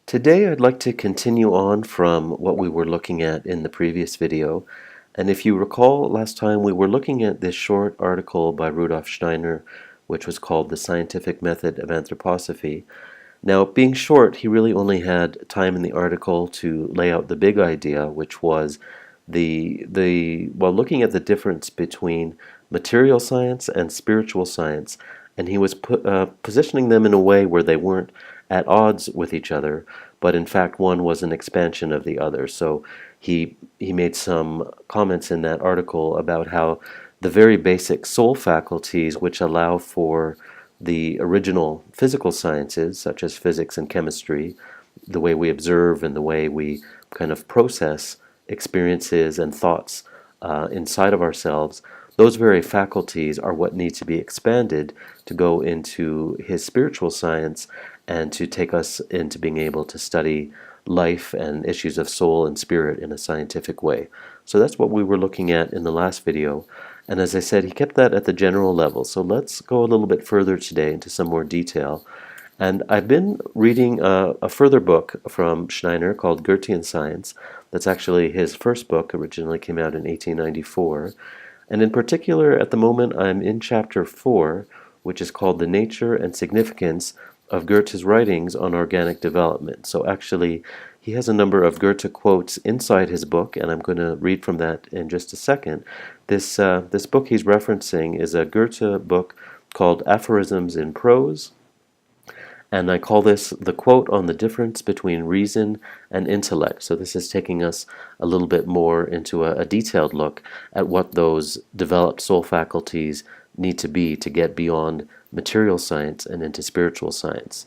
Today I'd like to continue on from what we were looking at in the previous video. And if you recall, last time we were looking at this short article by Rudolf Steiner, which was called The Scientific Method of Anthroposophy. Now, being short, he really only had time in the article to lay out the big idea, which was looking at the difference between material science and spiritual science, and he was positioning them in a way where they weren't at odds with each other, but in fact one was an expansion of the other. So he made some comments in that article about how the very basic soul faculties, which allow for the original physical sciences, such as physics and chemistry, the way we observe and the way we kind of process experiences and thoughts inside of ourselves, those very faculties are what need to be expanded to go into his spiritual science and to take us into being able to study life and issues of soul and spirit in a scientific way. So that's what we were looking at in the last video. And as I said, he kept that at the general level. So let's go a little bit further today into some more detail. And I've been reading a further book from Steiner called Goethean Science. That's actually his first book, originally came out in 1894. And in particular, at the moment, I'm in chapter 4, which is called The Nature and Significance of Goethe's Writings on Organic Development. So actually, he has a number of Goethe quotes inside his book, and I'm going to read from that in just a second. This book he's referencing is a Goethe book called Aphorisms in Prose, and I call this the quote on the difference between reason and intellect. So this is taking us a little bit more into a detailed look at what those developed soul faculties need to be to get beyond material science and into spiritual science.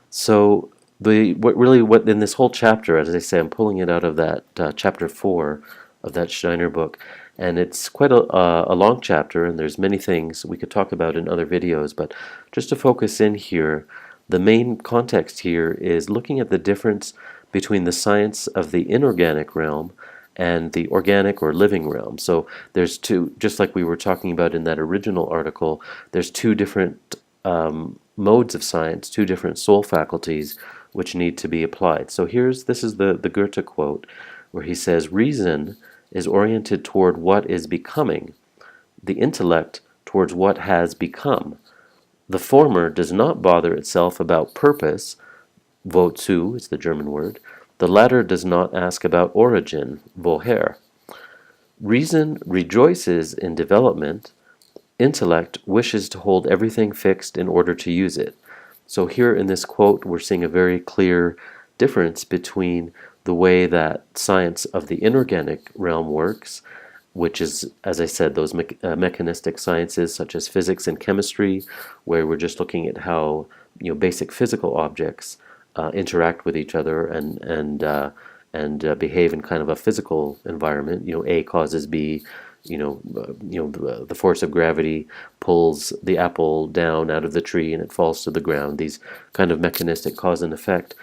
So what in this whole chapter, as I say, I'm pulling it out of that chapter 4 of that Steiner book, and it's quite a long chapter, and there's many things we could talk about in other videos, but just to focus in here, the main context here is looking at the difference between the science of the inorganic realm and the organic or living realm. So there's two, just like we were talking about in that original article, there's two different modes of science, two different soul faculties which need to be applied. So this is the Goethe quote where he says, "Reason is oriented toward what is becoming, the intellect towards what has become. The former does not bother itself about purpose, wozu is the German word. The latter does not ask about origin, woher. Reason rejoices in development. Intellect wishes to hold everything fixed in order to use it." So here in this quote, we're seeing a very clear difference between the way that science of the inorganic realm works, which is, as I said, those mechanistic sciences such as physics and chemistry, where we're just looking at how basic physical objects interact with each other and behave in kind of a physical environment. A causes B. The force of gravity pulls the apple down out of the tree and it falls to the ground. These kind of mechanistic cause and effect,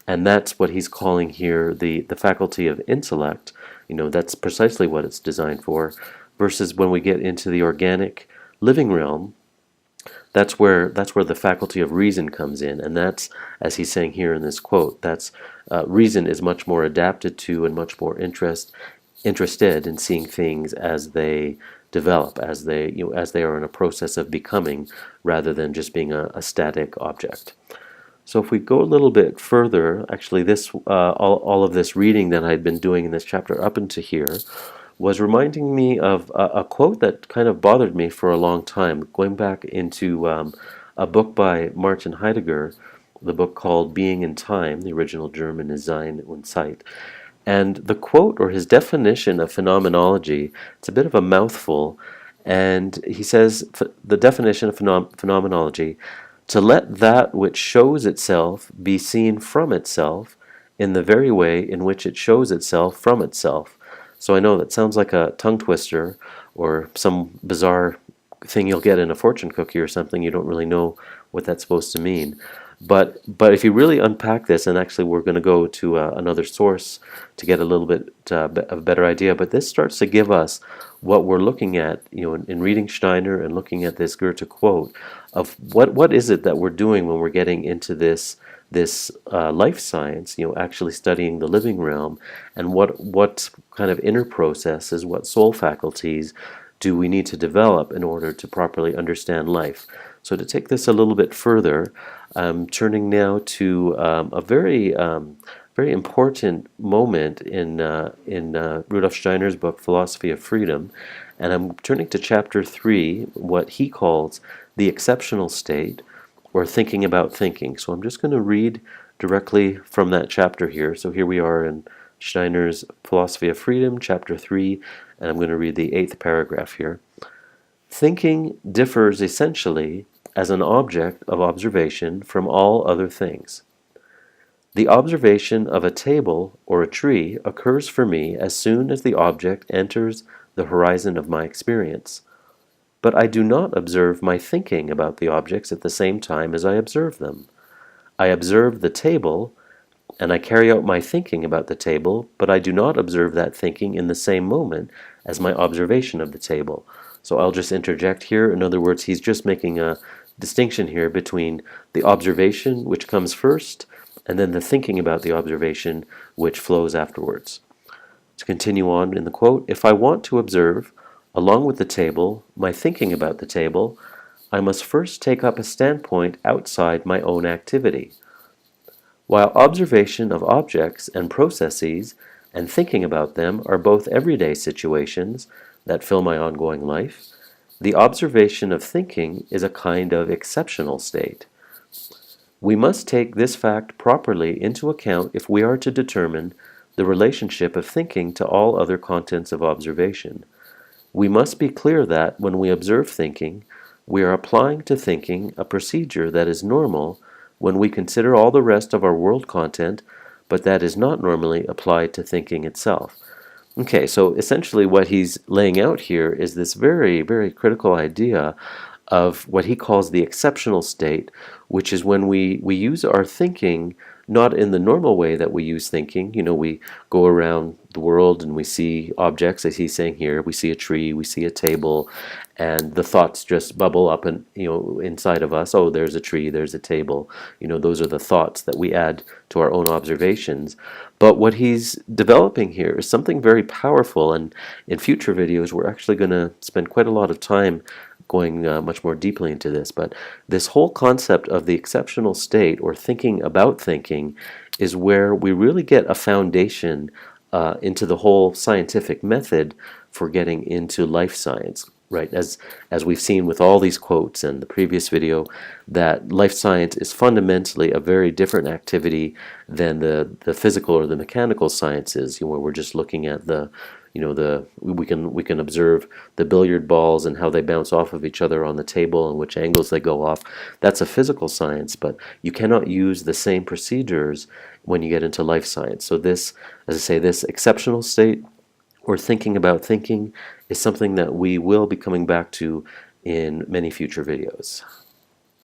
and that's what he's calling here the faculty of intellect. That's precisely what it's designed for, versus when we get into the organic living realm, that's where the faculty of reason comes in, and that's, as he's saying here in this quote, that's reason is much more adapted to and much more interested in seeing things as they develop, as they are in a process of becoming, rather than just being a static object. So if we go a little bit further, actually this all of this reading that I'd been doing in this chapter up into here was reminding me of a quote that kind of bothered me for a long time, going back into a book by Martin Heidegger, the book called Being in Time. The original German is Sein und Zeit. And the quote, or his definition of phenomenology, it's a bit of a mouthful, and he says the definition of phenomenology: to let that which shows itself be seen from itself in the very way in which it shows itself from itself. So I know that sounds like a tongue twister or some bizarre thing you'll get in a fortune cookie or something. You don't really know what that's supposed to mean. But if you really unpack this, and actually we're going to go to another source to get a little bit of a better idea, but this starts to give us what we're looking at, in reading Steiner and looking at this Goethe quote of what is it that we're doing when we're getting into this this life science, actually studying the living realm, and what kind of inner processes, what soul faculties do we need to develop in order to properly understand life. So to take this a little bit further, I'm turning now to a very important moment in Rudolf Steiner's book Philosophy of Freedom, and I'm turning to chapter 3, what he calls the exceptional state, or thinking about thinking. So I'm just going to read directly from that chapter here. So here we are in Steiner's Philosophy of Freedom, chapter 3, and I'm going to read the 8th paragraph here. Thinking differs essentially as an object of observation from all other things. The observation of a table or a tree occurs for me as soon as the object enters the horizon of my experience. But I do not observe my thinking about the objects at the same time as I observe them. I observe the table, and I carry out my thinking about the table, but I do not observe that thinking in the same moment as my observation of the table. So I'll just interject here. In other words, he's just making a distinction here between the observation, which comes first, and then the thinking about the observation, which flows afterwards. To continue on in the quote, if I want to observe, along with the table, my thinking about the table, I must first take up a standpoint outside my own activity. While observation of objects and processes and thinking about them are both everyday situations that fill my ongoing life, the observation of thinking is a kind of exceptional state. We must take this fact properly into account if we are to determine the relationship of thinking to all other contents of observation. We must be clear that, when we observe thinking, we are applying to thinking a procedure that is normal when we consider all the rest of our world content, but that is not normally applied to thinking itself. Okay, so essentially what he's laying out here is this very, very critical idea of what he calls the exceptional state, which is when we use our thinking not in the normal way that we use thinking. We go around the world and we see objects, as he's saying here. We see a tree, we see a table, and the thoughts just bubble up and inside of us. Oh, there's a tree, there's a table. Those are the thoughts that we add to our own observations. But what he's developing here is something very powerful, and in future videos we're actually going to spend quite a lot of time going much more deeply into this. But this whole concept of the exceptional state, or thinking about thinking, is where we really get a foundation into the whole scientific method for getting into life science. Right, as we've seen with all these quotes in the previous video, that life science is fundamentally a very different activity than the physical or the mechanical sciences, where we're just looking at we can observe the billiard balls and how they bounce off of each other on the table and which angles they go off. That's a physical science, but you cannot use the same procedures when you get into life science. So this, as I say, this exceptional state, or thinking about thinking, is something that we will be coming back to in many future videos.